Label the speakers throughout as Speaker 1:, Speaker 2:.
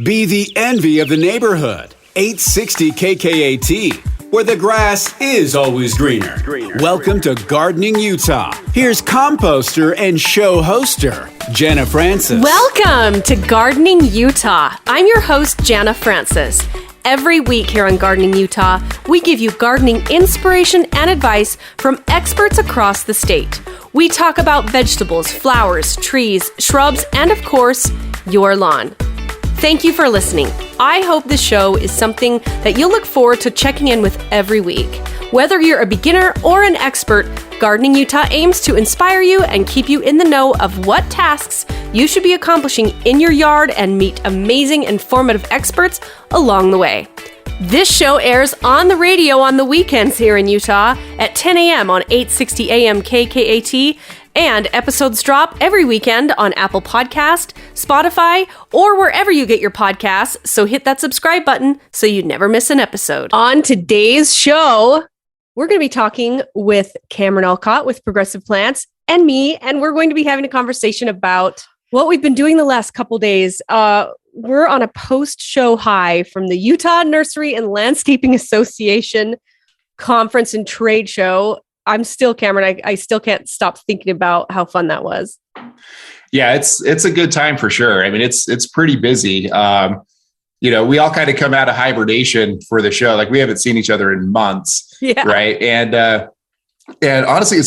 Speaker 1: Be the envy of the neighborhood. 860 KKAT, where the grass is always greener. Welcome to Gardening Utah. Here's composter and show hoster, Jana Francis.
Speaker 2: Welcome to Gardening Utah. I'm your host, Jana Francis. Every week here on Gardening Utah, we give you gardening inspiration and advice from experts across the state. We talk about vegetables, flowers, trees, shrubs, and of course, your lawn. Thank you for listening. I hope this show is something that you'll look forward to checking in with every week. Whether you're a beginner or an expert, Gardening Utah aims to inspire you and keep you in the know of what tasks you should be accomplishing in your yard and meet amazing, informative experts along the way. This show airs on the radio on the weekends here in Utah at 10 a.m. on 860 AM KKAT, and episodes drop every weekend on Apple Podcast, Spotify, or wherever you get your podcasts, so hit that subscribe button so you never miss an episode. On today's show, we're going to be talking with Cameron Alcott with Progressive Plants and me, and we're going to be having a conversation about what we've been doing the last couple days. We're on a post-show high from the Utah Nursery and Landscaping Association conference and trade show. I'm still, Cameron, I still can't stop thinking about how fun that was.
Speaker 3: Yeah, it's a good time for sure. I mean, it's pretty busy. We all kind of come out of hibernation for the show. Like we haven't seen each other in months, right? And honestly,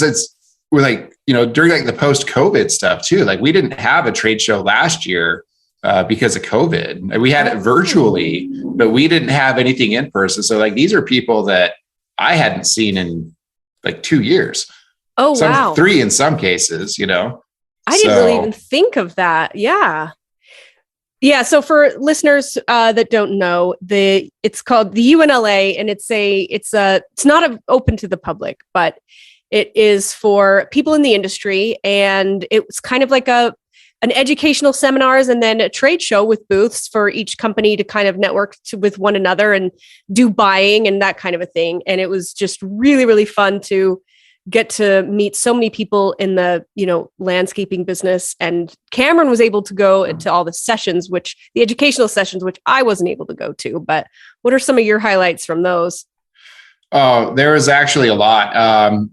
Speaker 3: we're like, during like the post-COVID stuff too. Like we didn't have a trade show last year because of COVID. We had it virtually, but we didn't have anything in person. So like these are people that I hadn't seen in like 2 years. Oh, wow. 3 in some cases, I
Speaker 2: didn't really even think of that. Yeah. Yeah. So for listeners that don't know, it's called the UNLA, and it's not open to the public, but it is for people in the industry. And it was kind of like an educational seminars and then a trade show with booths for each company to kind of network with one another and do buying and that kind of a thing. And it was just really, really fun to get to meet so many people in the, landscaping business. And Cameron was able to go to all the sessions, the educational sessions, which I wasn't able to go to. But what are some of your highlights from those?
Speaker 3: Oh, there was actually a lot.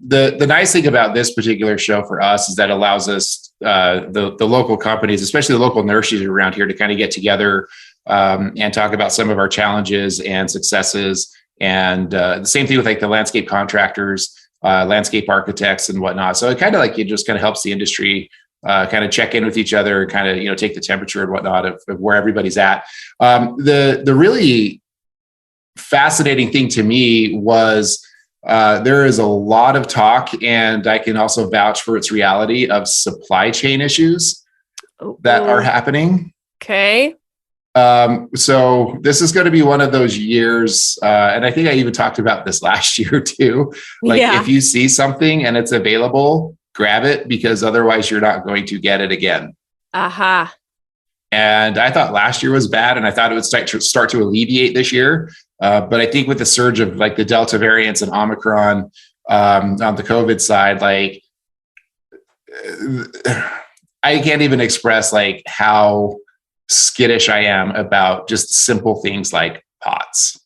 Speaker 3: The nice thing about this particular show for us is that it allows us, the local companies, especially the local nurseries around here, to kind of get together and talk about some of our challenges and successes. And the same thing with like the landscape contractors, landscape architects and whatnot. So it kind of like, it just kind of helps the industry kind of check in with each other, kind of, take the temperature and whatnot of where everybody's at. The really fascinating thing to me was there is a lot of talk, and I can also vouch for its reality, of supply chain issues that are happening.
Speaker 2: Okay.
Speaker 3: So this is going to be one of those years, and I think I even talked about this last year too. Like if you see something and it's available, grab it, because otherwise you're not going to get it again.
Speaker 2: Aha.
Speaker 3: And I thought last year was bad, and I thought it would start to alleviate this year. But I think with the surge of like the Delta variants and Omicron on the COVID side, like I can't even express like how skittish I am about just simple things like pots.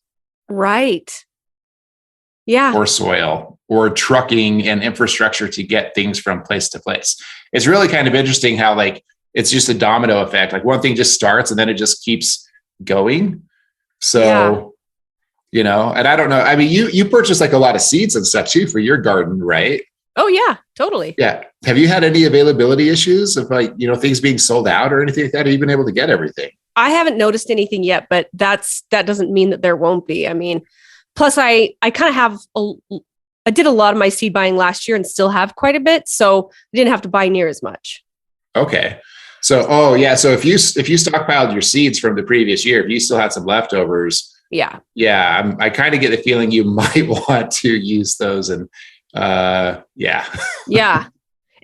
Speaker 2: Right. Yeah.
Speaker 3: Or soil or trucking and infrastructure to get things from place to place. It's really kind of interesting how like it's just a domino effect. Like one thing just starts and then it just keeps going. So, and I don't know. I mean, you purchase like a lot of seeds and stuff too for your garden, right?
Speaker 2: Oh yeah, totally.
Speaker 3: Yeah. Have you had any availability issues of like, things being sold out or anything like that? Have you been able to get everything?
Speaker 2: I haven't noticed anything yet, but that doesn't mean that there won't be. I mean, plus I kind of have, I did a lot of my seed buying last year and still have quite a bit. So I didn't have to buy near as much.
Speaker 3: Okay. So, So if you stockpiled your seeds from the previous year, if you still had some leftovers, I kind of get the feeling you might want to use those. And yeah.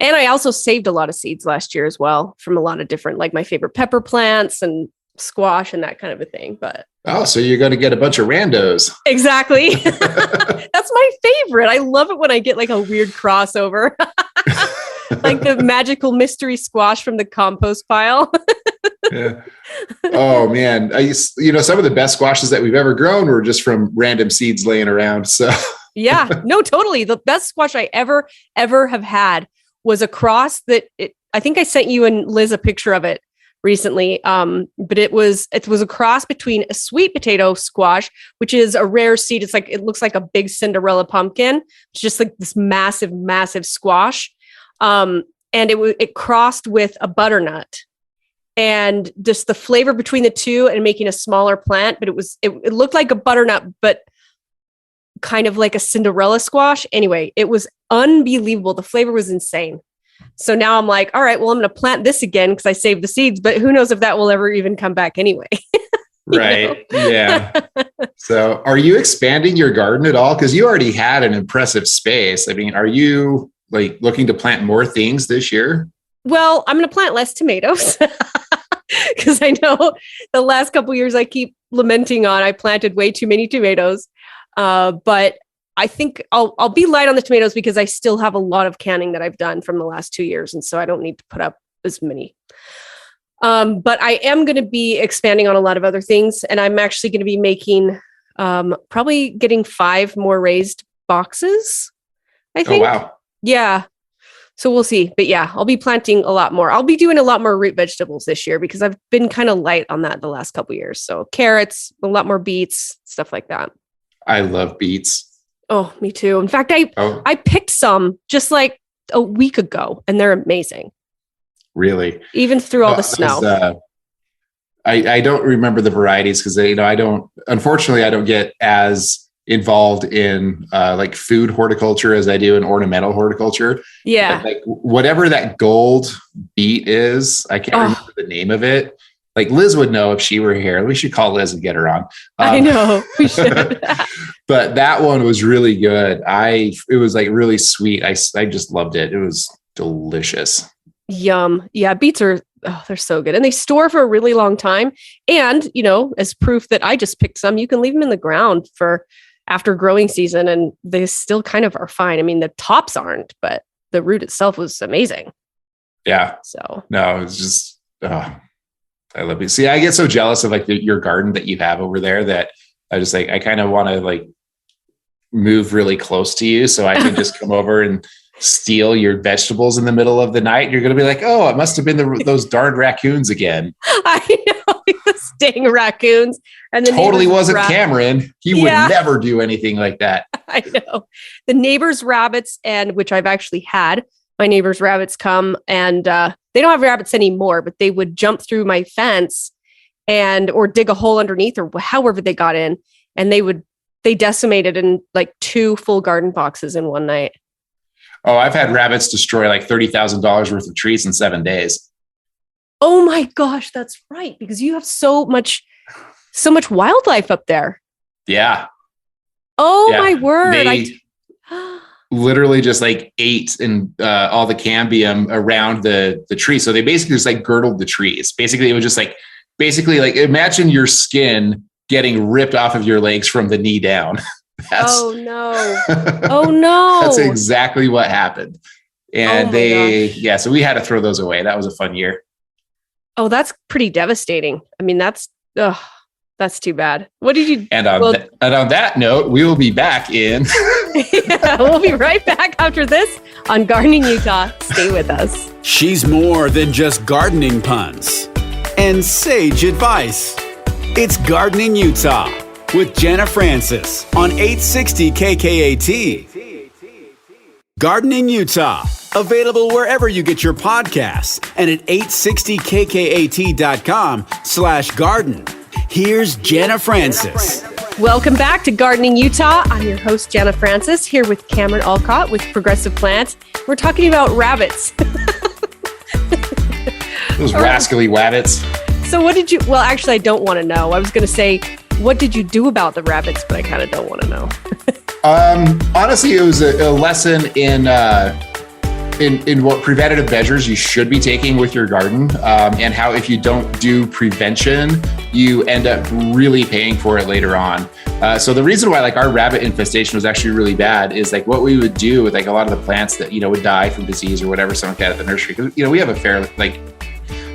Speaker 2: And I also saved a lot of seeds last year as well from a lot of different, like my favorite pepper plants and squash and that kind of a thing. But
Speaker 3: so you're going to get a bunch of randos.
Speaker 2: Exactly. That's my favorite. I love it when I get like a weird crossover. Like the magical mystery squash from the compost pile.
Speaker 3: Yeah. Oh man. Some of the best squashes that we've ever grown were just from random seeds laying around. So
Speaker 2: yeah, no, totally. The best squash I ever have had was a cross I think I sent you and Liz a picture of it recently. But it was a cross between a sweet potato squash, which is a rare seed. It looks like a big Cinderella pumpkin. It's just like this massive, massive squash. And it crossed with a butternut. And just the flavor between the two and making a smaller plant, but it looked like a butternut, but kind of like a Cinderella squash. Anyway, it was unbelievable. The flavor was insane. So now I'm like, all right, well, I'm going to plant this again because I saved the seeds, but who knows if that will ever even come back anyway.
Speaker 3: Right. Yeah. So are you expanding your garden at all? Because you already had an impressive space. I mean, are you like looking to plant more things this year?
Speaker 2: Well, I'm going to plant less tomatoes because I know the last couple of years I keep lamenting on I planted way too many tomatoes. But I think I'll be light on the tomatoes because I still have a lot of canning that I've done from the last 2 years. And so I don't need to put up as many. But I am going to be expanding on a lot of other things. And I'm actually going to be making probably getting 5 more raised boxes, I think.
Speaker 3: Oh, wow.
Speaker 2: Yeah. So we'll see. But yeah, I'll be planting a lot more. I'll be doing a lot more root vegetables this year because I've been kind of light on that the last couple of years. So carrots, a lot more beets, stuff like that.
Speaker 3: I love beets.
Speaker 2: Oh, me too. In fact, I picked some just like a week ago and they're amazing.
Speaker 3: Really?
Speaker 2: Even through all the snow.
Speaker 3: I don't remember the varieties because unfortunately, I don't get as involved in like food horticulture as I do in ornamental horticulture.
Speaker 2: Yeah.
Speaker 3: But like whatever that gold beet is, I can't remember the name of it. Like Liz would know if she were here. We should call Liz and get her on.
Speaker 2: I know we should.
Speaker 3: But that one was really good. It was like really sweet. I just loved it. It was delicious.
Speaker 2: Yum. Yeah. Beets they're so good and they store for a really long time. And, as proof that I just picked some, you can leave them in the ground for after growing season and they still kind of are fine. I mean, the tops aren't, but the root itself was amazing.
Speaker 3: Yeah.
Speaker 2: So
Speaker 3: no, it's just, I love it. See, I get so jealous of like your garden that you have over there that I just like, I kind of want to like move really close to you so I can just come over and steal your vegetables in the middle of the night. You're going to be like, oh, it must've been those darn raccoons again.
Speaker 2: I know, those dang raccoons. And the
Speaker 3: totally wasn't Cameron. He would never do anything like that.
Speaker 2: I know. The neighbors' rabbits, and which I've actually had my neighbors' rabbits come and they don't have rabbits anymore, but they would jump through my fence or dig a hole underneath or however they got in. And they decimated in like 2 full garden boxes in one night.
Speaker 3: Oh, I've had rabbits destroy like $30,000 worth of trees in 7 days.
Speaker 2: Oh my gosh, that's right. Because you have so much wildlife up there.
Speaker 3: Yeah.
Speaker 2: Oh my word.
Speaker 3: They literally just like ate and all the cambium around the tree. So they basically just like girdled the trees. Basically, it was just like imagine your skin getting ripped off of your legs from the knee down.
Speaker 2: Oh no. Oh no.
Speaker 3: That's exactly what happened. And so we had to throw those away. That was a fun year.
Speaker 2: Oh, that's pretty devastating. I mean, that's too bad. What did you?
Speaker 3: And on that note, we will be back in.
Speaker 2: Yeah, we'll be right back after this on Gardening Utah. Stay with us.
Speaker 1: She's more than just gardening puns and sage advice. It's Gardening Utah with Jana Francis on 860 KKAT. Gardening Utah, available wherever you get your podcasts and at 860kkat.com/garden. Here's Jana Francis.
Speaker 2: Welcome back to Gardening Utah. I'm your host, Jana Francis, here with Cameron Alcott with Progressive Plants. We're talking about rabbits.
Speaker 3: Those rascally rabbits.
Speaker 2: So actually, I don't want to know. I was going to say, what did you do about the rabbits? But I kind of don't want to know.
Speaker 3: Honestly, it was a lesson in what preventative measures you should be taking with your garden, and how if you don't do prevention, you end up really paying for it later on. So the reason why like our rabbit infestation was actually really bad is like what we would do with like a lot of the plants that would die from disease or whatever someone had at the nursery. Because we have a fair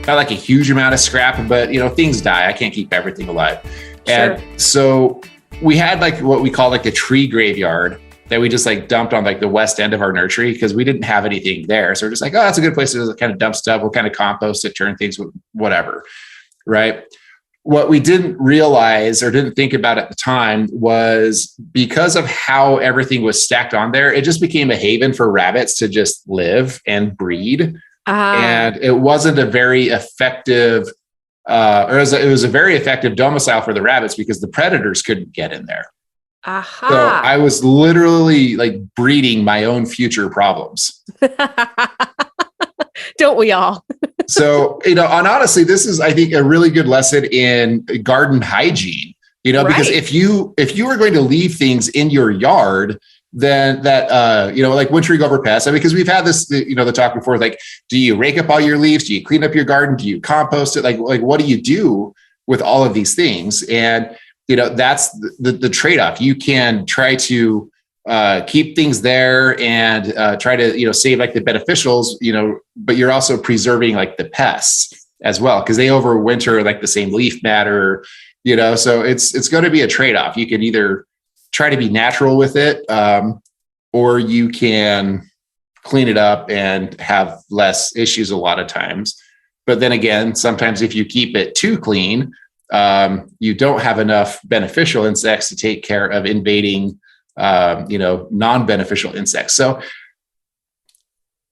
Speaker 3: not like a huge amount of scrap, but things die. I can't keep everything alive.
Speaker 2: Sure.
Speaker 3: And so we had like what we call like a tree graveyard that we just like dumped on like the west end of our nursery because we didn't have anything there. So we're just like, oh, that's a good place to kind of dump stuff. We'll kind of compost it, turn things, whatever. Right. What we didn't realize or didn't think about at the time was because of how everything was stacked on there, it just became a haven for rabbits to just live and breed. And it wasn't a very effective, it was a very effective domicile for the rabbits because the predators couldn't get in there. So I was literally like breeding my own future problems.
Speaker 2: Don't we all?
Speaker 3: So, and honestly, this is, I think, a really good lesson in garden hygiene, because if you are going to leave things in your yard, then that, like when tree go over pests, because we've had this, the talk before, like, do you rake up all your leaves? Do you clean up your garden? Do you compost it? Like what do you do with all of these things? And, that's the trade-off. You can try to keep things there and try to, save like the beneficials, but you're also preserving like the pests as well, because they overwinter like the same leaf matter, so it's going to be a trade-off. You can either try to be natural with it, or you can clean it up and have less issues a lot of times. But then again, sometimes if you keep it too clean, you don't have enough beneficial insects to take care of invading, non-beneficial insects. So,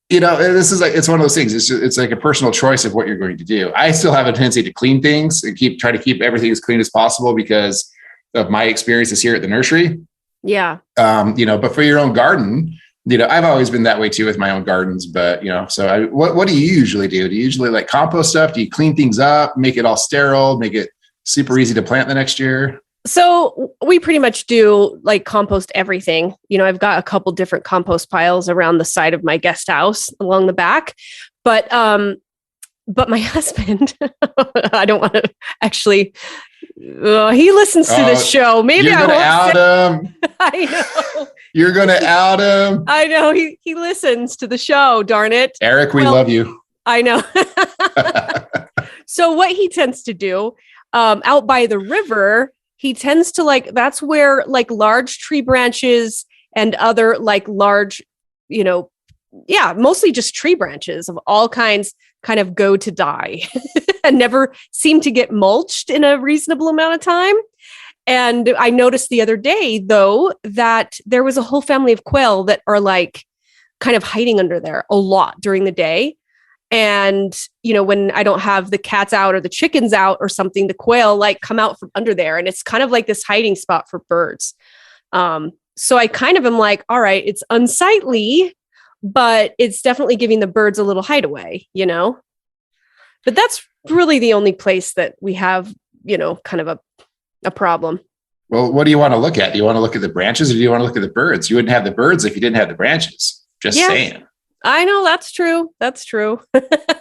Speaker 3: this is like, it's one of those things. It's like a personal choice of what you're going to do. I still have a tendency to clean things and try to keep everything as clean as possible because of my experiences here at the nursery.
Speaker 2: Yeah.
Speaker 3: But for your own garden, I've always been that way too with my own gardens, but so what do you usually do? Do you usually like compost stuff? Do you clean things up, make it all sterile, make it super easy to plant the next year?
Speaker 2: So we pretty much do like compost everything. I've got a couple different compost piles around the side of my guest house along the back, but my husband, I don't want to actually, he listens to this show. Maybe
Speaker 3: you're gonna out him.
Speaker 2: I know.
Speaker 3: You're going to out him.
Speaker 2: I know. He listens to the show, darn it.
Speaker 3: Eric, we love you.
Speaker 2: I know. So what he tends to do out by the river, he tends to that's where like large tree branches and other like large, mostly just tree branches of all kinds kind of go to die and never seem to get mulched in a reasonable amount of time. And I noticed the other day, though, that there was a whole family of quail that are like kind of hiding under there a lot during the day. And, when I don't have the cats out or the chickens out or something, the quail like come out from under there. And it's kind of like this hiding spot for birds. So I kind of am like, all right, it's unsightly, but it's definitely giving the birds a little hideaway, But that's really the only place that we have, kind of a problem.
Speaker 3: Well, what do you want to look at? Do you want to look at the branches or do you want to look at the birds? You wouldn't have the birds if you didn't have the branches. Just saying.
Speaker 2: I know that's true. That's true.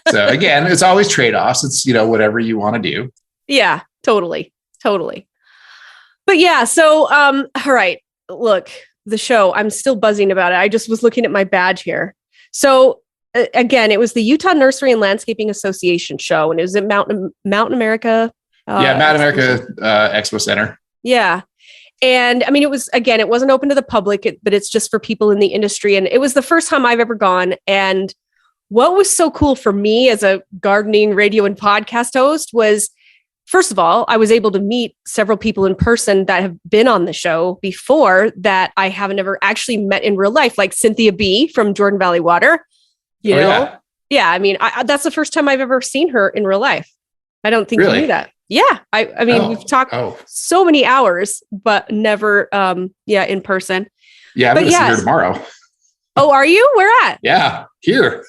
Speaker 3: So again, it's always trade-offs. It's, whatever you want to do.
Speaker 2: Yeah, totally. But yeah, so, all right, look, the show, I'm still buzzing about it. I just was looking at my badge here. So again, it was the Utah Nursery and Landscaping Association show, and it was at Mountain America.
Speaker 3: Mountain America Expo Center.
Speaker 2: Yeah. And I mean, it wasn't open to the public, but it's just for people in the industry. And it was the first time I've ever gone. And what was so cool for me as a gardening radio and podcast host was, first of all, I was able to meet several people in person that have been on the show before that I haven't ever actually met in real life, like Cynthia B from Jordan Valley Water. You know? Yeah. I mean, that's the first time I've ever seen her in real life. I don't think you knew that. Yeah. I mean, we've talked so many hours, but never, in person.
Speaker 3: Yeah. I'm going to see her tomorrow.
Speaker 2: Oh, are you? Where at?
Speaker 3: Yeah. Here.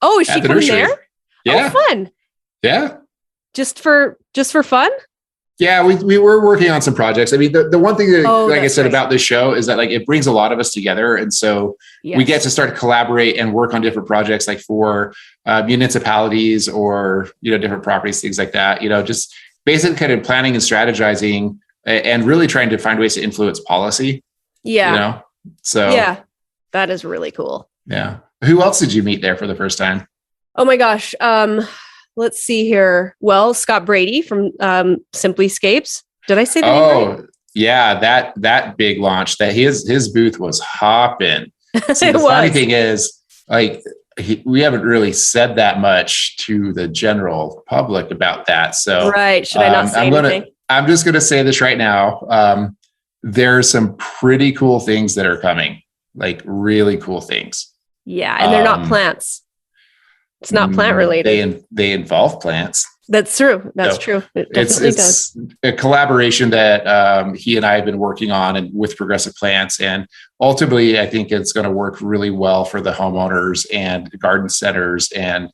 Speaker 2: Oh, is she coming there?
Speaker 3: Yeah.
Speaker 2: Oh, fun.
Speaker 3: Yeah.
Speaker 2: Just for fun?
Speaker 3: Yeah, we were working on some projects. I mean, the one thing that, like I said about this show is that like it brings a lot of us together. And so we get to start to collaborate and work on different projects like for municipalities or, different properties, things like that, just basically kind of planning and strategizing and really trying to find ways to influence policy. Yeah. So
Speaker 2: yeah, that is really cool.
Speaker 3: Yeah. Who else did you meet there for the first time?
Speaker 2: Oh my gosh. let's see here. Well, Scott Brady from Simplyscapes. Did I say that?
Speaker 3: Oh, yeah, that big launch, that his booth was hopping. See, the funny thing is, like, we haven't really said that much to the general public about that. So,
Speaker 2: right. Should I not say anything?
Speaker 3: I'm just going to say this right now. There's some pretty cool things that are coming, like really cool things.
Speaker 2: Yeah. And they're not plants. It's not plant related.
Speaker 3: They involve plants.
Speaker 2: That's true. That's true. It definitely does.
Speaker 3: A collaboration that he and I have been working on and with Progressive Plants. And ultimately, I think it's going to work really well for the homeowners and garden centers and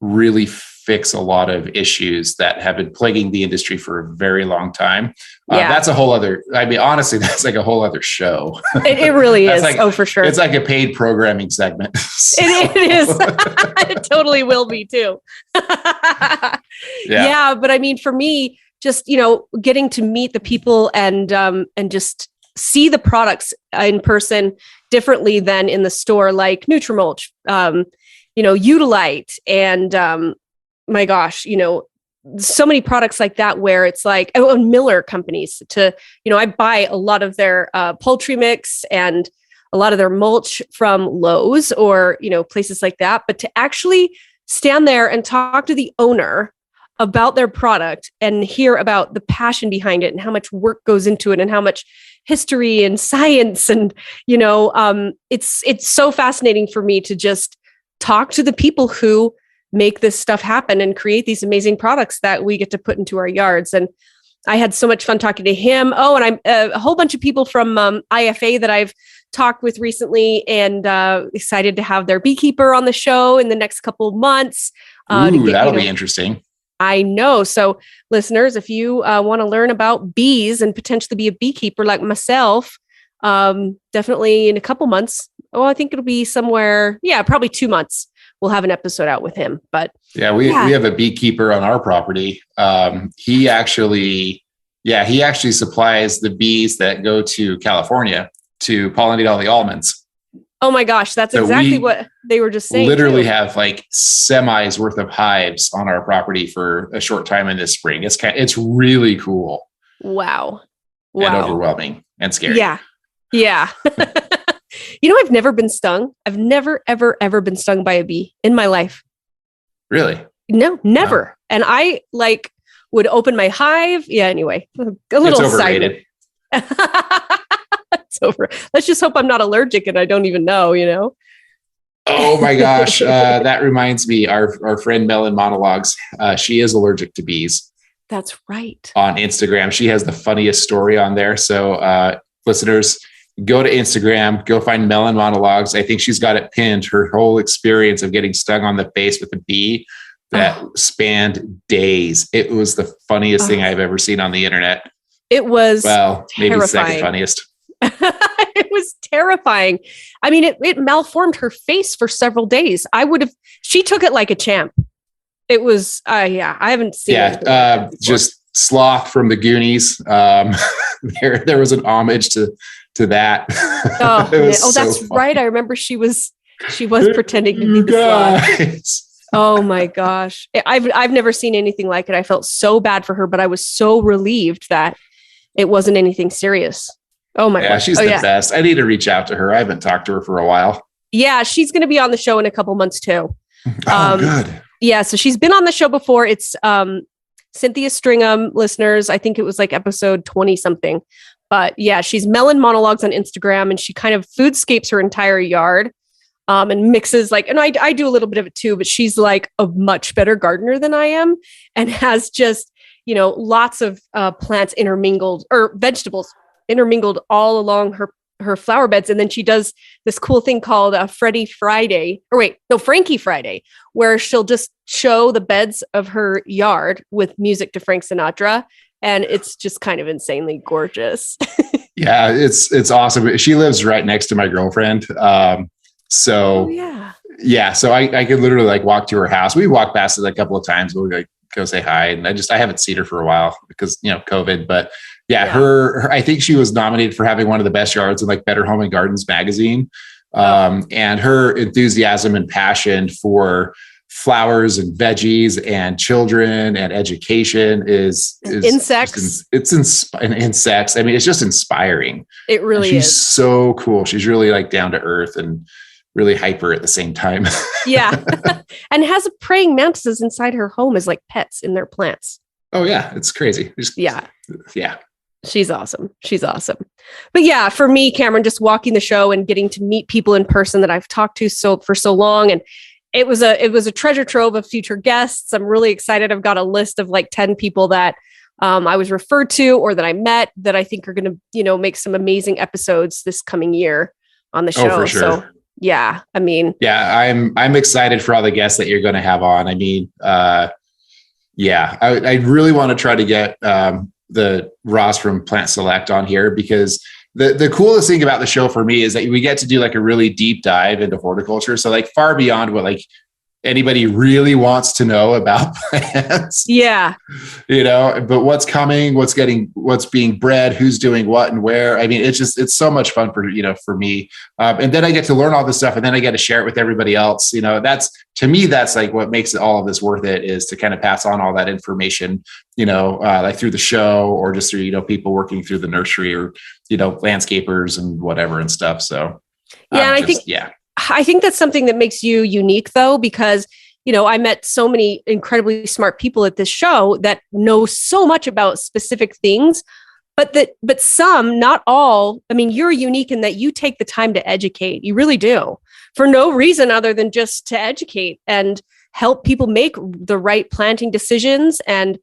Speaker 3: really fix a lot of issues that have been plaguing the industry for a very long time. That's a whole other, I mean, honestly, that's like a whole other show.
Speaker 2: It really is.
Speaker 3: Like,
Speaker 2: for sure.
Speaker 3: It's like a paid programming segment. So.
Speaker 2: It is. It totally will be too. Yeah. But I mean, for me, just, getting to meet the people and just see the products in person differently than in the store, like Nutrimulch, Utilite, and my gosh, so many products like that where it's like, Miller companies I buy a lot of their poultry mix and a lot of their mulch from Lowe's or, places like that. But to actually stand there and talk to the owner about their product and hear about the passion behind it and how much work goes into it and how much history and science and, it's so fascinating for me to just talk to the people who make this stuff happen and create these amazing products that we get to put into our yards. And I had so much fun talking to him. Oh, and I'm a whole bunch of people from IFA that I've talked with recently, and excited to have their beekeeper on the show in the next couple of months.
Speaker 3: That'll be interesting.
Speaker 2: I know. So listeners, if you want to learn about bees and potentially be a beekeeper like myself, definitely in a couple months. Oh, I think it'll be somewhere. Yeah, probably 2 months. We'll have an episode out with him. But
Speaker 3: we have a beekeeper on our property. He actually supplies the bees that go to California to pollinate all the almonds.
Speaker 2: Oh my gosh, that's exactly what they were just saying.
Speaker 3: Literally have like semis worth of hives on our property for a short time in this spring. It's really cool.
Speaker 2: Wow.
Speaker 3: And overwhelming and scary.
Speaker 2: Yeah. I've never been stung. I've never, ever, ever been stung by a bee in my life.
Speaker 3: Really?
Speaker 2: No, never. Wow. And I would open my hive. Yeah. Anyway, a little
Speaker 3: it's overrated.
Speaker 2: It's over. Let's just hope I'm not allergic and I don't even know.
Speaker 3: Oh my gosh. That reminds me, our friend Melon Monologues, she is allergic to bees.
Speaker 2: That's right.
Speaker 3: On Instagram. She has the funniest story on there. So listeners, go to Instagram, go find Melon Monologues. I think she's got it pinned, her whole experience of getting stung on the face with a bee that spanned days. It was the funniest thing I've ever seen on the internet.
Speaker 2: It was
Speaker 3: maybe the second funniest.
Speaker 2: It was terrifying. I mean, it malformed her face for several days. She took it like a champ. It was, I haven't seen it.
Speaker 3: Just Sloth from the Goonies. There was an homage to that.
Speaker 2: That's funny. Right. I remember she was pretending to be the Sloth. Oh my gosh. I've never seen anything like it. I felt so bad for her, but I was so relieved that it wasn't anything serious. Oh my gosh.
Speaker 3: She's the best. I need to reach out to her. I haven't talked to her for a while.
Speaker 2: Yeah, she's going to be on the show in a couple months too.
Speaker 3: Good.
Speaker 2: Yeah, so she's been on the show before. It's Cynthia Stringham, listeners. I think it was like episode 20 something. But yeah, she's Melon Monologues on Instagram, and she kind of foodscapes her entire yard and mixes and I do a little bit of it too, but she's like a much better gardener than I am and has just, lots of plants intermingled or vegetables intermingled all along her flower beds. And then she does this cool thing called Frankie Friday, where she'll just show the beds of her yard with music to Frank Sinatra. And it's just kind of insanely gorgeous.
Speaker 3: Yeah, it's awesome. She lives right next to my girlfriend. So I could literally walk to her house. We walked past it a couple of times. We'll go say hi. And I haven't seen her for a while because, COVID, but her, I think she was nominated for having one of the best yards in Better Home and Gardens magazine. And her enthusiasm and passion for flowers and veggies and children and education is
Speaker 2: insects.
Speaker 3: And insects. I mean, it's just inspiring.
Speaker 2: It really
Speaker 3: she's
Speaker 2: is.
Speaker 3: So cool. She's really like down to earth and really hyper at the same time.
Speaker 2: Yeah. And has praying mantises inside her home as like pets in their plants.
Speaker 3: Oh yeah. It's crazy.
Speaker 2: Yeah.
Speaker 3: Yeah.
Speaker 2: She's awesome. But yeah, for me, Cameron, just walking the show and getting to meet people in person that I've talked to for so long. And it was a treasure trove of future guests. I'm really excited. I've got a list of like 10 people that I was referred to or that I met that I think are going to, make some amazing episodes this coming year on the show.
Speaker 3: Oh, for sure.
Speaker 2: So yeah, I mean,
Speaker 3: yeah, I'm excited for all the guests that you're going to have on. I mean, yeah, I really want to try to get the Ross from Plant Select on here, because the coolest thing about the show for me is that we get to do like a really deep dive into horticulture. So like far beyond what like anybody really wants to know about plants.
Speaker 2: Yeah.
Speaker 3: But what's coming, what's being bred, who's doing what and where. I mean, it's so much fun for me. And then I get to learn all this stuff, and then I get to share it with everybody else. To me, that's like what makes all of this worth it, is to kind of pass on all that information, like through the show or just through, people working through the nursery or, landscapers and whatever and stuff. So
Speaker 2: yeah, and I think that's something that makes you unique, though, because, I met so many incredibly smart people at this show that know so much about specific things, but some, not all. I mean, you're unique in that you take the time to educate. You really do, for no reason other than just to educate and help people make the right planting decisions and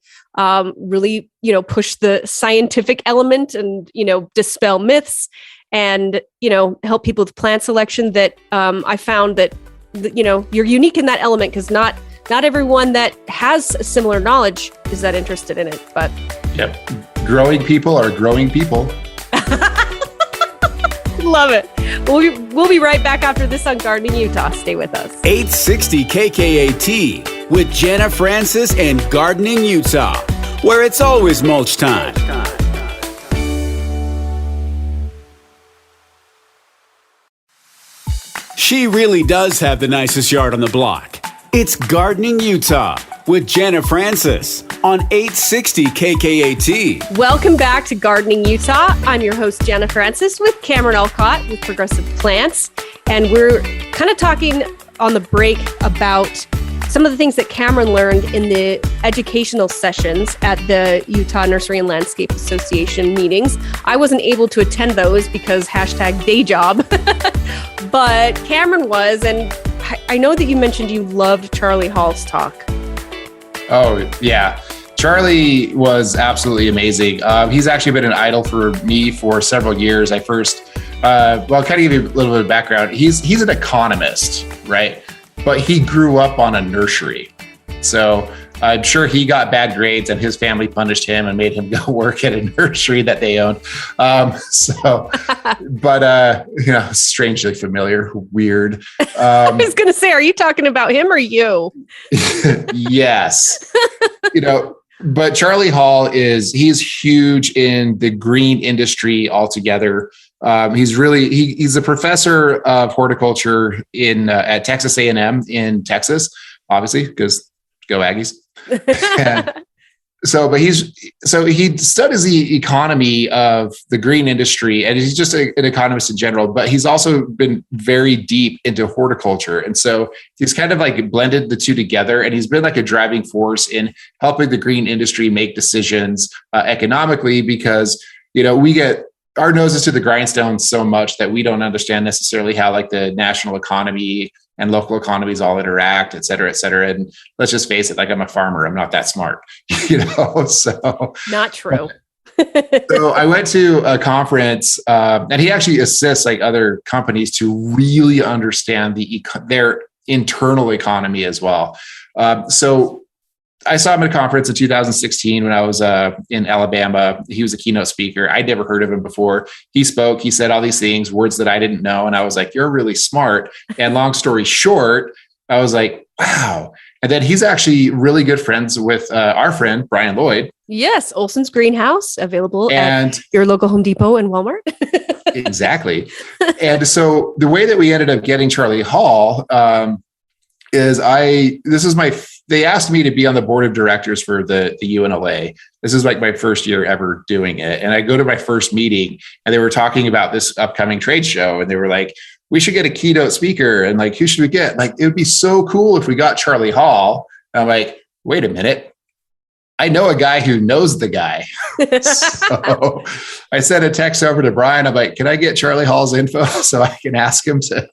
Speaker 2: really, push the scientific element and, dispel myths. And, help people with plant selection that I found that, you're unique in that element, because not everyone that has similar knowledge is that interested in it. But
Speaker 3: yep, growing people are growing people.
Speaker 2: Love it. We'll be right back after this on Gardening Utah. Stay with us.
Speaker 1: 860 KKAT with Jana Francis and Gardening Utah, where it's always mulch time. She really does have the nicest yard on the block. It's Gardening Utah with Jana Francis on 860 KKAT.
Speaker 2: Welcome back to Gardening Utah. I'm your host, Jana Francis, with Cameron Alcott with Progressive Plants. And we're kind of talking on the break about some of the things that Cameron learned in the educational sessions at the Utah Nursery and Landscape Association meetings. I wasn't able to attend those because #day job, but Cameron was. And I know that you mentioned you loved Charlie Hall's talk. Oh,
Speaker 3: yeah. Charlie was absolutely amazing. He's actually been an idol for me for several years. I first, kind of give you a little bit of background. He's an economist, right? But he grew up on a nursery. So I'm sure he got bad grades and his family punished him and made him go work at a nursery that they owned. Strangely familiar, weird.
Speaker 2: I was going to say, are you talking about him or you?
Speaker 3: Yes. But Charlie Hall he's huge in the green industry altogether. He's a professor of horticulture at Texas A&M in Texas, obviously, because go Aggies. He studies the economy of the green industry, and he's just an economist in general, but he's also been very deep into horticulture. And so he's kind of like blended the two together, and he's been like a driving force in helping the green industry make decisions economically, because, we get our noses to the grindstone so much that we don't understand necessarily how like the national economy and local economies all interact, et cetera, et cetera. And let's just face it, like, I'm a farmer. I'm not that smart, so.
Speaker 2: Not true.
Speaker 3: So I went to a conference and he actually assists like other companies to really understand their internal economy as well. So I saw him at a conference in 2016 when I was in Alabama. He was a keynote speaker. I'd never heard of him before. He spoke, he said all these things, words that I didn't know. And I was like, you're really smart. And long story short, I was like, wow. And then he's actually really good friends with our friend, Brian Lloyd.
Speaker 2: Yes. Olson's Greenhouse, available at your local Home Depot and Walmart.
Speaker 3: Exactly. And so the way that we ended up getting Charlie Hall, they asked me to be on the board of directors for the UNLA. This is like my first year ever doing it. And I go to my first meeting and they were talking about this upcoming trade show. And they were like, we should get a keynote speaker. And like, who should we get? Like, it would be so cool if we got Charlie Hall. And I'm like, wait a minute. I know a guy who knows the guy. So I sent a text over to Brian. I'm like, can I get Charlie Hall's info so I can ask him to?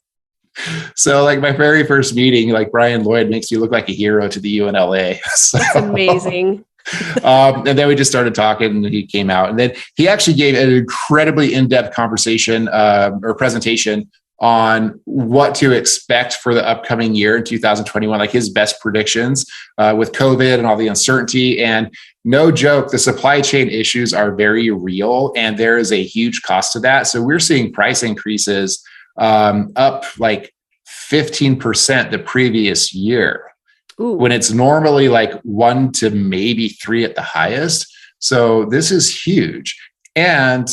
Speaker 3: So like my very first meeting, like Brian Lloyd makes you look like a hero to the UNLA. So,
Speaker 2: that's amazing.
Speaker 3: And then we just started talking and he came out and then he actually gave an incredibly in-depth conversation or presentation on what to expect for the upcoming year in 2021, like his best predictions with COVID and all the uncertainty. And no joke, the supply chain issues are very real and there is a huge cost to that. So we're seeing price increases up like 15% the previous year. Ooh. When it's normally like 1 to maybe 3 at the highest. So this is huge. And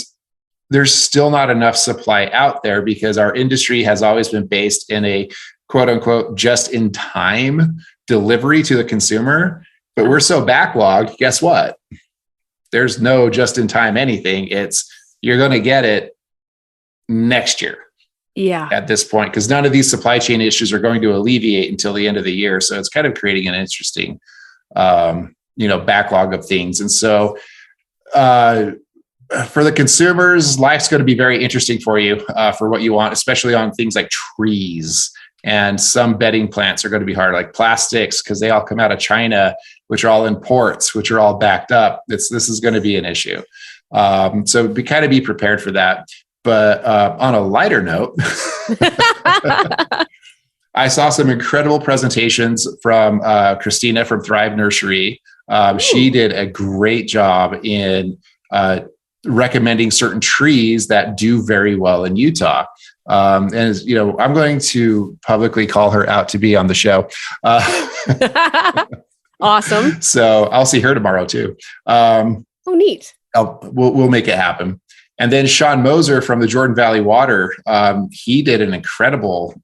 Speaker 3: there's still not enough supply out there because our industry has always been based in a quote unquote, just in time delivery to the consumer. But we're so backlogged. Guess what? There's no just in time anything. It's you're going to get it next year.
Speaker 2: Yeah.
Speaker 3: At this point, because none of these supply chain issues are going to alleviate until the end of the year. So it's kind of creating an interesting, backlog of things. And so for the consumers, life's going to be very interesting for you for what you want, especially on things like trees. And some bedding plants are going to be hard, like plastics, because they all come out of China, which are all imports, which are all backed up. This is going to be an issue. So be prepared for that. But on a lighter note, I saw some incredible presentations from Christina from Thrive Nursery. She did a great job in recommending certain trees that do very well in Utah. And I'm going to publicly call her out to be on the show.
Speaker 2: Awesome.
Speaker 3: So I'll see her tomorrow too.
Speaker 2: Neat.
Speaker 3: We'll make it happen. And then Sean Moser from the Jordan Valley Water, he did an incredible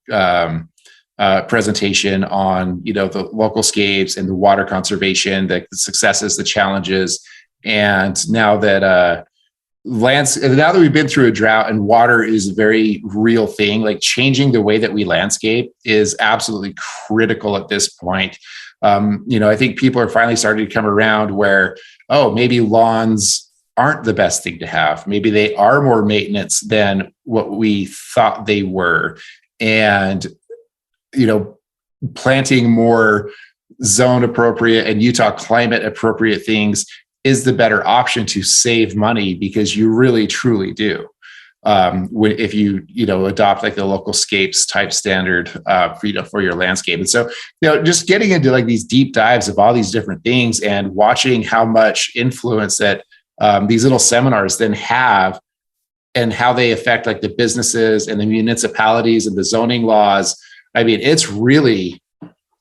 Speaker 3: presentation on, the local scapes and the water conservation, the successes, the challenges. And now that we've been through a drought and water is a very real thing, like changing the way that we landscape is absolutely critical at this point. I think people are finally starting to come around where, maybe lawns aren't the best thing to have. Maybe they are more maintenance than what we thought they were. And, planting more zone appropriate and Utah climate appropriate things is the better option to save money because you really, truly do. If you adopt like the local scapes type standard for your landscape. And so, just getting into like these deep dives of all these different things and watching how much influence that these little seminars then have and how they affect like the businesses and the municipalities and the zoning laws. I mean, it's really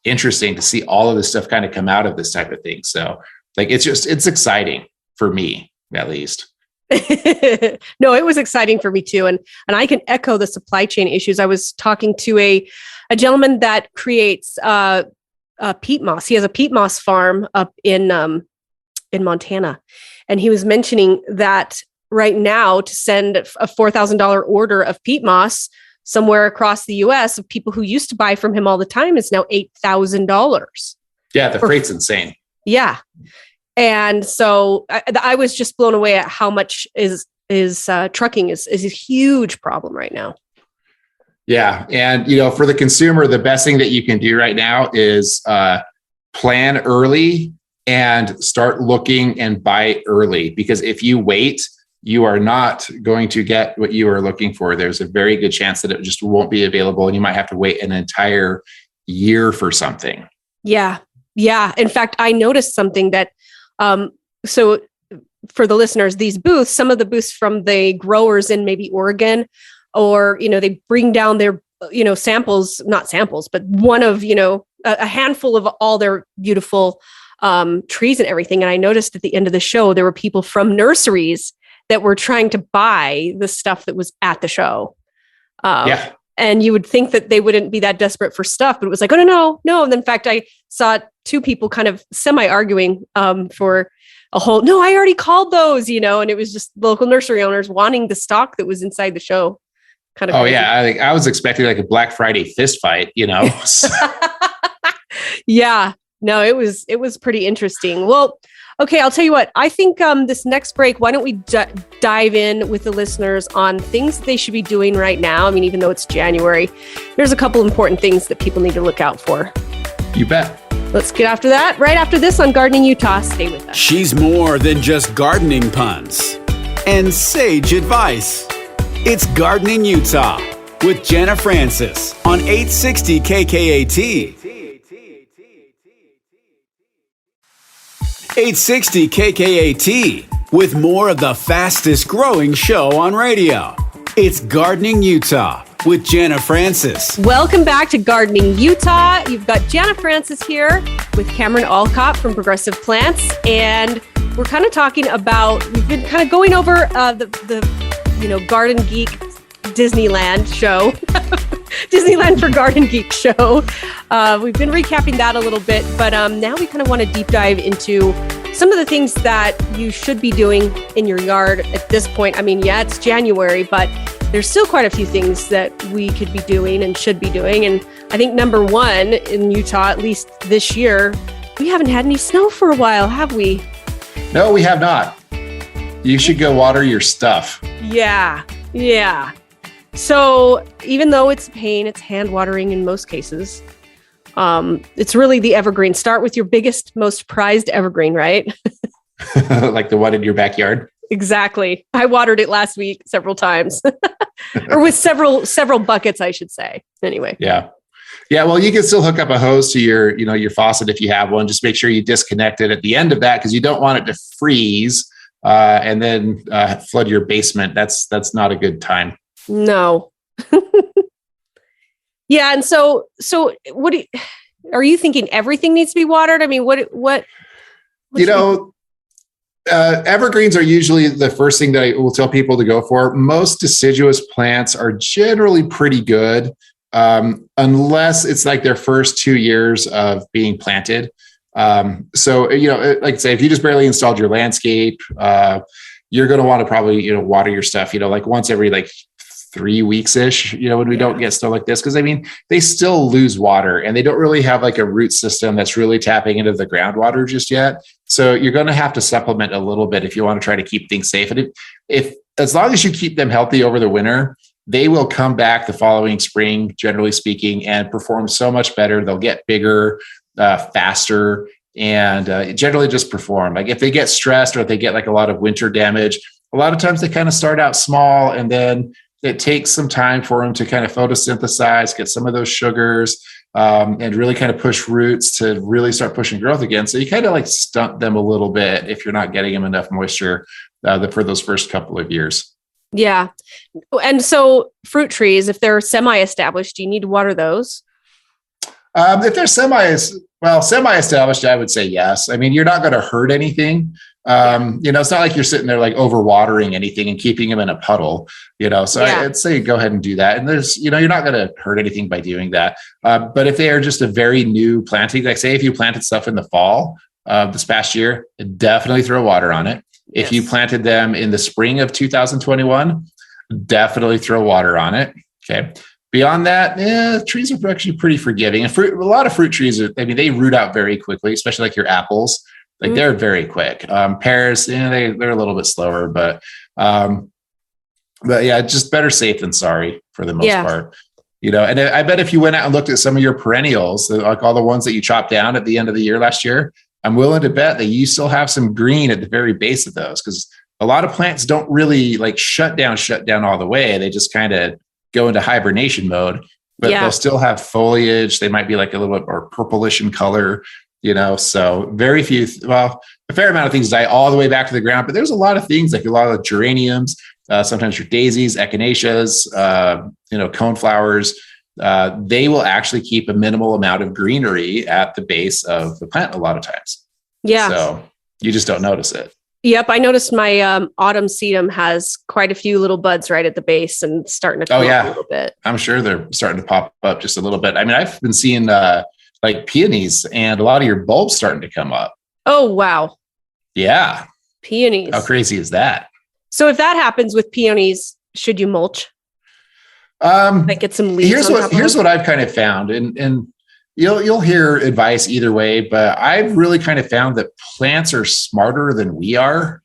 Speaker 3: interesting to see all of this stuff kind of come out of this type of thing. So like, it's exciting for me, at least.
Speaker 2: No, it was exciting for me too. And I can echo the supply chain issues. I was talking to a gentleman that creates peat moss. He has a peat moss farm up in Montana. And he was mentioning that right now to send a $4,000 order of peat moss somewhere across the US of people who used to buy from him all the time is now $8,000. Yeah,
Speaker 3: the freight's insane.
Speaker 2: Yeah. And so I was just blown away at how much is trucking is a huge problem right now.
Speaker 3: Yeah. And, for the consumer, the best thing that you can do right now is plan early and start looking and buy early, because if you wait, you are not going to get what you are looking for. There's a very good chance that it just won't be available and you might have to wait an entire year for something.
Speaker 2: Yeah. Yeah. In fact, I noticed something that, so for the listeners, these booths, some of the booths from the growers in maybe Oregon, or, they bring down their, samples, not samples, but one of, a handful of all their beautiful trees and everything. And I noticed at the end of the show, there were people from nurseries that were trying to buy the stuff that was at the show.
Speaker 3: Yeah.
Speaker 2: And you would think that they wouldn't be that desperate for stuff, but it was like, oh, no. And in fact, I saw two people kind of semi-arguing for a whole, no, I already called those, and it was just local nursery owners wanting the stock that was inside the show. Kind of.
Speaker 3: Oh,
Speaker 2: crazy.
Speaker 3: yeah. I was expecting like a Black Friday fist fight,
Speaker 2: Yeah, no, it was pretty interesting. Well, okay, I'll tell you what, I think this next break, why don't we dive in with the listeners on things that they should be doing right now? I mean, even though it's January, there's a couple important things that people need to look out for.
Speaker 3: You bet.
Speaker 2: Let's get after that right after this on Gardening Utah. Stay with us.
Speaker 1: She's more than just gardening puns and sage advice. It's Gardening Utah with Jana Francis on 860 KKAT. 860 KKAT with more of the fastest growing show on radio. It's Gardening Utah with Jana Francis.
Speaker 2: Welcome back to Gardening Utah. You've got Jana Francis here with Cameron Alcott from Progressive Plants. And we're kind of talking about, we've been kind of going over the Garden Geek Disneyland show. Disneyland for Garden Geek show. We've been recapping that a little bit, but now we kind of want to deep dive into some of the things that you should be doing in your yard at this point. I mean, yeah, it's January, but there's still quite a few things that we could be doing and should be doing. And I think number one in Utah, at least this year, we haven't had any snow for a while, have we?
Speaker 3: No, we have not. You should go water your stuff.
Speaker 2: Yeah. So even though it's a pain, it's hand watering in most cases. It's really the evergreen. Start with your biggest, most prized evergreen, right?
Speaker 3: Like the one in your backyard?
Speaker 2: Exactly. I watered it last week several times, or with several buckets, I should say. Anyway.
Speaker 3: Yeah. Well, you can still hook up a hose to your faucet if you have one. Just make sure you disconnect it at the end of that, because you don't want it to freeze and then flood your basement. That's not a good time.
Speaker 2: No. Yeah. And so what are you thinking? Everything needs to be watered? I mean, what
Speaker 3: evergreens are usually the first thing that I will tell people to go for. Most deciduous plants are generally pretty good, unless it's like their first 2 years of being planted. So, like I say, if you just barely installed your landscape, you're going to want to probably, water your stuff, like once every 3 weeks ish, when we don't get snow like this. Cause I mean, they still lose water and they don't really have like a root system that's really tapping into the groundwater just yet. So you're going to have to supplement a little bit if you want to try to keep things safe. And if as long as you keep them healthy over the winter, they will come back the following spring, generally speaking, and perform so much better. They'll get bigger, faster, and generally just perform. Like if they get stressed or if they get like a lot of winter damage, a lot of times they kind of start out small and then it takes some time for them to kind of photosynthesize, get some of those sugars, and really kind of push roots to really start pushing growth again. So you kind of like stunt them a little bit if you're not getting them enough moisture for those first couple of years.
Speaker 2: Yeah. And so fruit trees, if they're semi-established, do you need to water those?
Speaker 3: If they're semi-established, I would say yes. I mean, you're not going to hurt anything. It's not like you're sitting there like overwatering anything and keeping them in a puddle, so I'd say go ahead and do that. And there's, you're not going to hurt anything by doing that. But if they are just a very new planting, like say if you planted stuff in the fall this past year, definitely throw water on it. Yes. If you planted them in the spring of 2021, definitely throw water on it. Okay. Beyond that, trees are actually pretty forgiving. And a lot of fruit trees, they root out very quickly, especially like your apples. Like they're very quick. Pears, they're a little bit slower, but yeah, just better safe than sorry for the most part. And I bet if you went out and looked at some of your perennials, like all the ones that you chopped down at the end of the year last year, I'm willing to bet that you still have some green at the very base of those, because a lot of plants don't really like shut down all the way. They just kind of go into hibernation mode, but they'll still have foliage. They might be like a little bit more purplish in color. So very few, a fair amount of things die all the way back to the ground, but there's a lot of things like a lot of geraniums, sometimes your daisies, echinaceas, coneflowers. They will actually keep a minimal amount of greenery at the base of the plant a lot of times. Yeah. So you just don't notice it.
Speaker 2: Yep, I noticed my autumn sedum has quite a few little buds right at the base and starting to come up a little bit.
Speaker 3: I'm sure they're starting to pop up just a little bit. I mean, I've been seeing like peonies and a lot of your bulbs starting to come up.
Speaker 2: Oh, wow.
Speaker 3: Yeah.
Speaker 2: Peonies.
Speaker 3: How crazy is that?
Speaker 2: So if that happens with peonies, should you mulch? Like get some leaves.
Speaker 3: Here's what I've kind of found, and you'll hear advice either way, but I've really kind of found that plants are smarter than we are.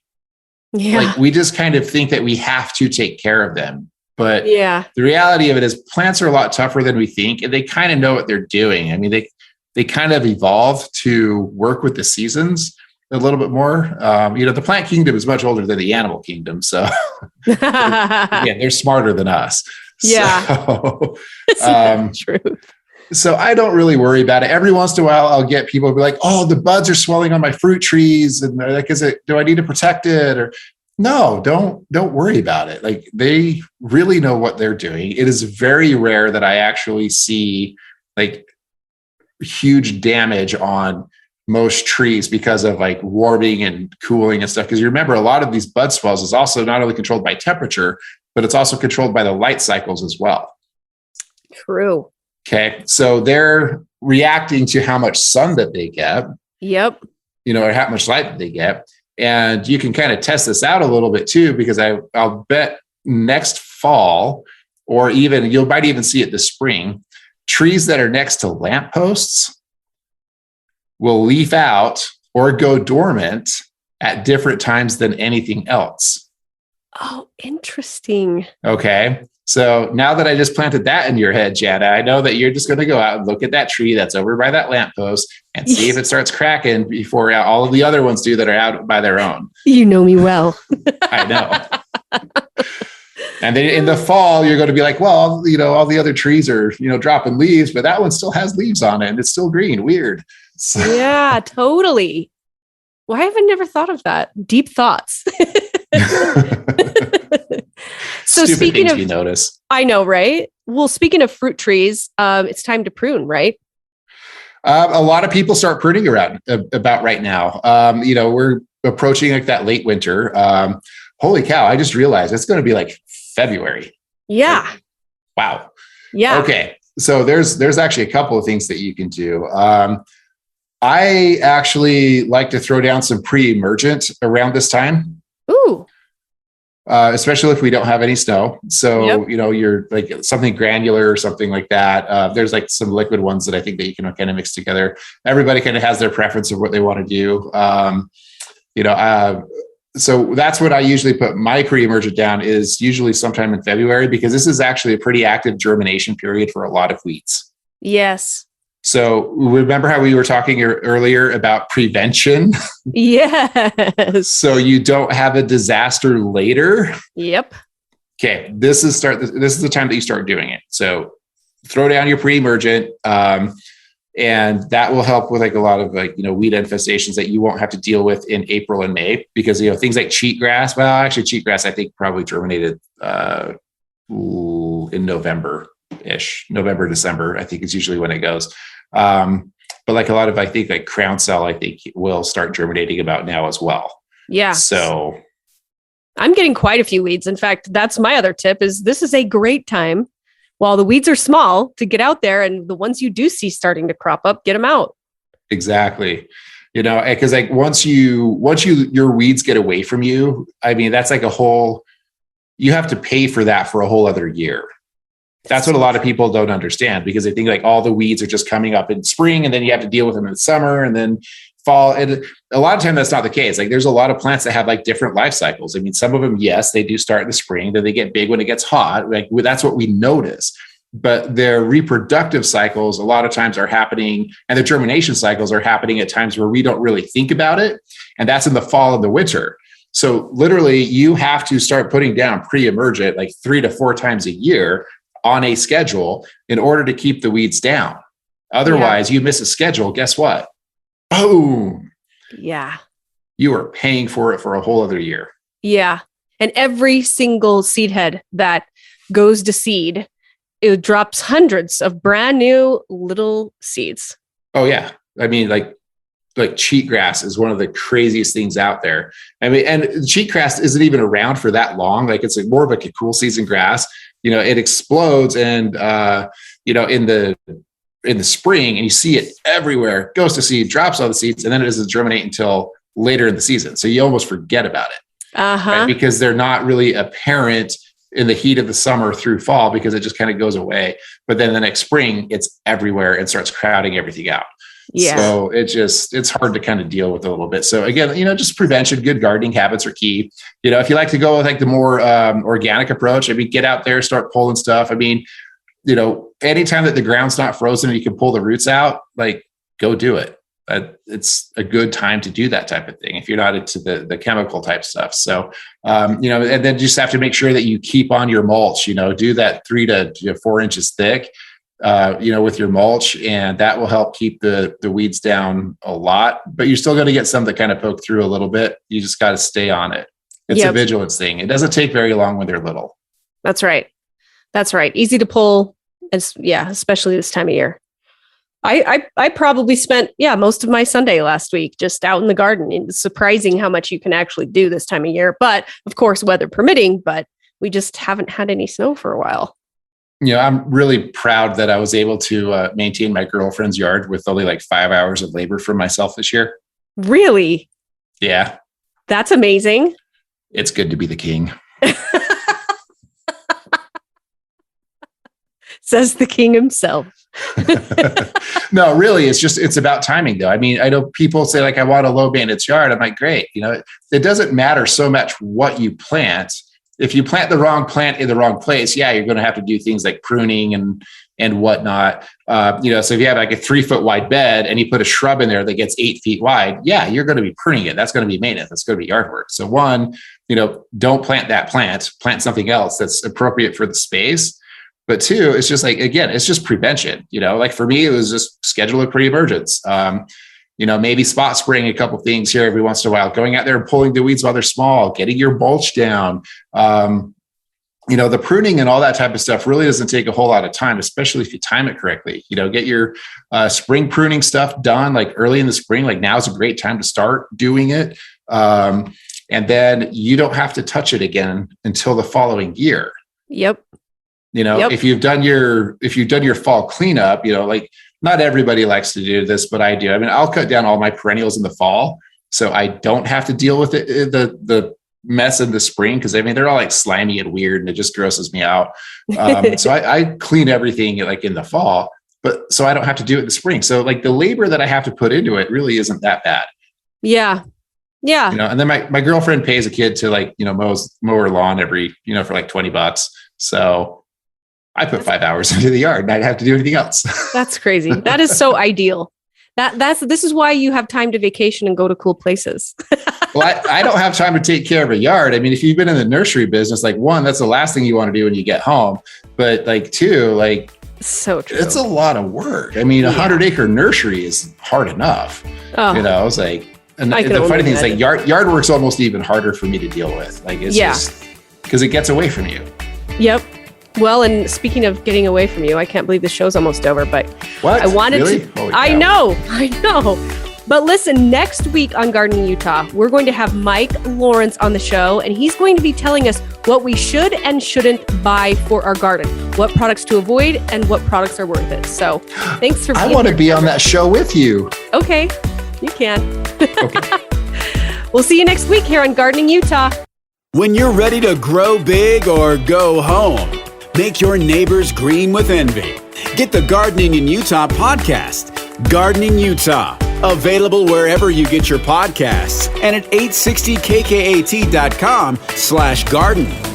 Speaker 2: Yeah.
Speaker 3: Like we just kind of think that we have to take care of them. But
Speaker 2: the
Speaker 3: reality of it is plants are a lot tougher than we think, and they kind of know what they're doing. I mean, they kind of evolved to work with the seasons a little bit more. The plant kingdom is much older than the animal kingdom. So again, they're smarter than us.
Speaker 2: Yeah.
Speaker 3: So,
Speaker 2: true.
Speaker 3: So I don't really worry about it. Every once in a while, I'll get people be like, "Oh, the buds are swelling on my fruit trees," and they're like, do I need to protect it? Or no, don't worry about it. Like they really know what they're doing. It is very rare that I actually see like huge damage on most trees because of like warming and cooling and stuff. Because you remember, a lot of these bud swells is also not only controlled by temperature, but it's also controlled by the light cycles as well.
Speaker 2: True.
Speaker 3: Okay. So they're reacting to how much sun that they get.
Speaker 2: Yep.
Speaker 3: Or how much light that they get. And you can kind of test this out a little bit too, because I'll bet next fall, or even you might even see it this spring, trees that are next to lampposts will leaf out or go dormant at different times than anything else.
Speaker 2: Oh, interesting.
Speaker 3: Okay. So now that I just planted that in your head, Jana, I know that you're just going to go out and look at that tree that's over by that lamppost and see if it starts cracking before all of the other ones do that are out by their own.
Speaker 2: You know me well.
Speaker 3: I know. And then in the fall, you're going to be like, well, all the other trees are, dropping leaves, but that one still has leaves on it and it's still green. Weird. So.
Speaker 2: Yeah, totally. Why have I never thought of that? Deep thoughts. So
Speaker 3: Stupid
Speaker 2: speaking
Speaker 3: things
Speaker 2: of,
Speaker 3: we notice.
Speaker 2: I know, right? Well, speaking of fruit trees, it's time to prune, right?
Speaker 3: A lot of people start pruning about right now. We're approaching like that late winter. Holy cow! I just realized it's going to be like February.
Speaker 2: Yeah.
Speaker 3: Like, wow.
Speaker 2: Yeah.
Speaker 3: Okay. So there's actually a couple of things that you can do. I actually like to throw down some pre-emergent around this time.
Speaker 2: Ooh.
Speaker 3: Especially if we don't have any snow. So,
Speaker 2: Yep.
Speaker 3: You're like something granular or something like that. There's like some liquid ones that I think that you can kind of mix together. Everybody kind of has their preference of what they want to do. So that's what I usually put my pre-emergent down, is usually sometime in February, because this is actually a pretty active germination period for a lot of weeds.
Speaker 2: Yes.
Speaker 3: So remember how we were talking earlier about prevention?
Speaker 2: Yes.
Speaker 3: So you don't have a disaster later.
Speaker 2: Yep.
Speaker 3: Okay. This is the time that you start doing it. So throw down your pre-emergent, and that will help with like a lot of weed infestations that you won't have to deal with in April and May, because things like cheatgrass. Well, actually, cheatgrass I think probably germinated in November-ish, November, December. I think is usually when it goes. But like a lot of, I think like crown cell, I think will start germinating about now as well.
Speaker 2: Yeah.
Speaker 3: So
Speaker 2: I'm getting quite a few weeds. In fact, that's my other tip, is this is a great time while the weeds are small to get out there, and the ones you do see starting to crop up, get them out.
Speaker 3: Exactly. Because like once your weeds get away from you, I mean, that's like you have to pay for that for a whole other year. That's what a lot of people don't understand, because they think like all the weeds are just coming up in spring and then you have to deal with them in the summer and then fall. And a lot of time that's not the case. Like there's a lot of plants that have like different life cycles. I mean, some of them, yes, they do start in the spring, then they get big when it gets hot. Like that's what we notice. But their reproductive cycles a lot of times are happening, and their germination cycles are happening at times where we don't really think about it. And that's in the fall and the winter. So literally you have to start putting down pre-emergent like 3 to 4 times a year on a schedule in order to keep the weeds down. Otherwise, you miss a schedule. Guess what? Boom.
Speaker 2: Yeah.
Speaker 3: You are paying for it for a whole other year.
Speaker 2: Yeah. And every single seed head that goes to seed, it drops hundreds of brand new little seeds.
Speaker 3: Oh, yeah. I mean, like like cheatgrass is one of the craziest things out there. I mean, and cheatgrass isn't even around for that long. Like it's more of like a cool season grass. It explodes and in the spring, and you see it everywhere. Goes to seed, drops all the seeds, and then it doesn't germinate until later in the season. So you almost forget about it, right? Because they're not really apparent in the heat of the summer through fall because it just kind of goes away. But then the next spring, it's everywhere and starts crowding everything out. Yeah. So it's hard to kind of deal with a little bit. So again, just prevention, good gardening habits are key. If you like to go with like the more organic approach, I mean, get out there, start pulling stuff. I mean, anytime that the ground's not frozen and you can pull the roots out, like go do it. It's a good time to do that type of thing if you're not into the chemical type stuff. So, and then just have to make sure that you keep on your mulch, do that 3 to 4 inches thick, with your mulch, and that will help keep the weeds down a lot, but you're still going to get some that kind of poke through a little bit. You just got to stay on it. It's a vigilance thing. It doesn't take very long when they're little. That's right.
Speaker 2: Easy to pull. Especially this time of year. I probably spent, most of my Sunday last week just out in the garden. It's surprising how much you can actually do this time of year, but of course, weather permitting, but we just haven't had any snow for a while.
Speaker 3: I'm really proud that I was able to maintain my girlfriend's yard with only like 5 hours of labor for myself this year.
Speaker 2: Really?
Speaker 3: Yeah.
Speaker 2: That's amazing.
Speaker 3: It's good to be the king.
Speaker 2: Says the king himself.
Speaker 3: No, really, it's about timing though. I mean, I know people say like, I want a low maintenance yard. I'm like, great. It doesn't matter so much what you plant. If you plant the wrong plant in the wrong place, you're going to have to do things like pruning and whatnot. So if you have like a 3 foot wide bed and you put a shrub in there that gets 8 feet wide, you're going to be pruning it. That's going to be maintenance. That's going to be yard work. So one, don't plant that plant something else that's appropriate for the space. But two, it's just like, again, it's just prevention, like for me, it was just schedule a pre-emergence. Maybe spot spraying a couple things here every once in a while, going out there and pulling the weeds while they're small, getting your mulch down. The pruning and all that type of stuff really doesn't take a whole lot of time, especially if you time it correctly. Get your spring pruning stuff done like early in the spring. Like now is a great time to start doing it. And then you don't have to touch it again until the following year.
Speaker 2: Yep.
Speaker 3: If you've done your fall cleanup, like not everybody likes to do this, but I do. I mean, I'll cut down all my perennials in the fall, so I don't have to deal with the mess in the spring. Cause I mean, they're all like slimy and weird and it just grosses me out. So I clean everything like in the fall, but so I don't have to do it in the spring. So like the labor that I have to put into it really isn't that bad.
Speaker 2: Yeah. Yeah.
Speaker 3: And then my girlfriend pays a kid to like, mow her lawn every, for like $20. So I put 5 hours into the yard and I don't have to do anything else.
Speaker 2: That's crazy. That is so ideal. This is why you have time to vacation and go to cool places.
Speaker 3: Well, I don't have time to take care of a yard. I mean, if you've been in the nursery business, like one, that's the last thing you want to do when you get home. But like two, like
Speaker 2: so true.
Speaker 3: It's a lot of work. I mean, 100-acre nursery is hard enough. Oh. It's like, and the funny thing is like yard work's almost even harder for me to deal with. Like it's just because it gets away from you.
Speaker 2: Yep. Well, and speaking of getting away from you, I can't believe the show's almost over, but
Speaker 3: what?
Speaker 2: I wanted
Speaker 3: really?
Speaker 2: to. I know. But listen, next week on Gardening Utah, we're going to have Mike Lawrence on the show, and he's going to be telling us what we should and shouldn't buy for our garden, what products to avoid, and what products are worth it. So thanks for being here.
Speaker 3: I want to be on that show with you.
Speaker 2: Okay, you can.
Speaker 3: Okay.
Speaker 2: We'll see you next week here on Gardening Utah.
Speaker 1: When you're ready to grow big or go home, make your neighbors green with envy. Get the Gardening in Utah podcast, Gardening Utah, available wherever you get your podcasts and at 860kkat.com/garden.